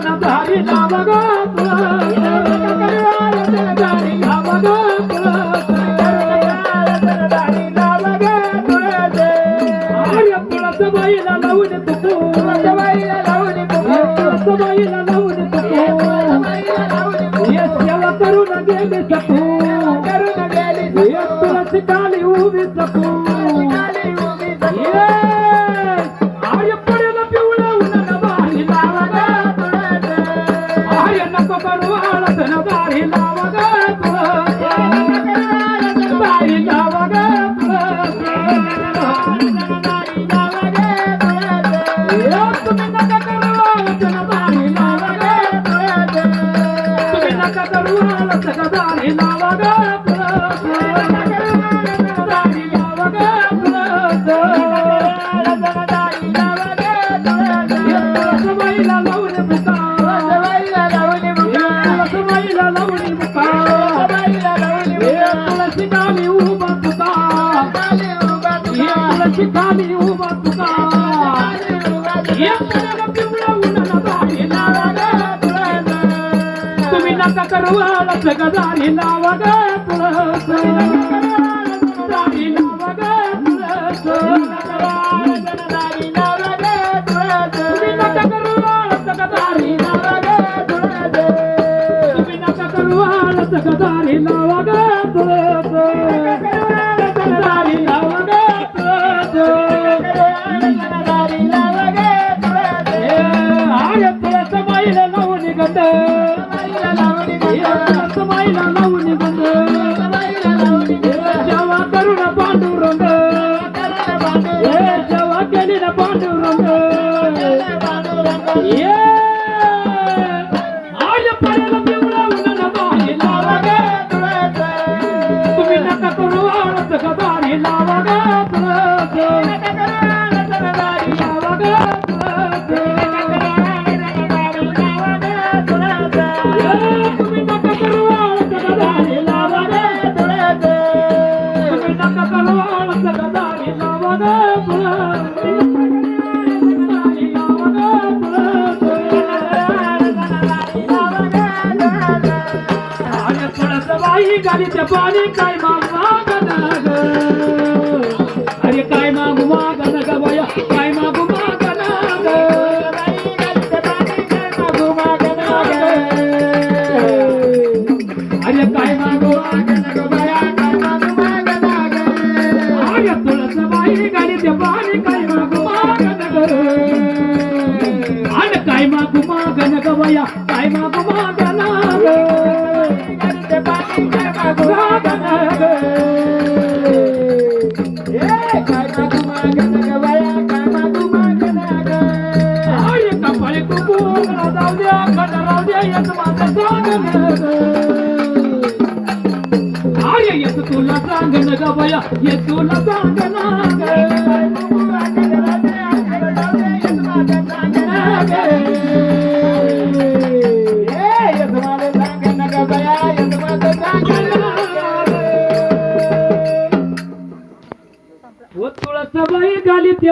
धारी लावा ग धारी लावा ग बाईला लावून तुको बाईला लावून तुको बाईला लावून तुको ये सेवा करून गेली सकू करून गेली तुळस काली उभी सकू आय पडेल पिवळा उन्हान बाई लावा ग आय नको करू आळस न दारी लावा ग दारी लावा ग तुम्ही नका करू आळस दारी लावा ग तुम्ही नका करू आळस दारी लावा ग दारी लावा ग बाईला लावून बुका बाईला लावून बुका बाईला लावून बुका तुळशी खाली उभा तुका तुळशी खाली उभा तुका तुम्ही नका करू आळस दारी लावा ग दारी लावा ग दारी लावा ग तुम्ही नका करू आळस दारी लावा ग तुम्ही नका करू आळस दारी लावा ग दारी लावा ग बाईला लावून गंध बाईला लावून गंध जेव्हा करून पांडुरंग जेव्हा केली ना पांडुरंग आज पडेल पिवळा उन्हान बाई लावा ग तुम्ही नका करू आळस दारी लावा ग दारी लावा ग तुम्ही नका करू आळस दारी लावा ग तुम्ही नका करू आळस दारी लावा ग दारी लावा ग आणि थोडस बाई गाडीचे पाणी काय मागन ग अरे काय मागू मागन ग बाया काय मागू मागन ग अरे काय मागू मागन ग बाया काय मागू मागन ग अरे तुळस बाई गाडीचे पाणी काय मागू मागन ग अरे काय मागू मागन ग बाया काय मागू मागन ग गाडीचे पाणी काय मागू मागन ग काय मागू मागन ग बाया काय मागू मागन ग अरे कपाळी कुकू जाऊ द्या खंड राहू द्या येत माझं सांगन अरे येत तुला सांगन ग बाया येत तुला सांगन ग तुळस बाई गाली ते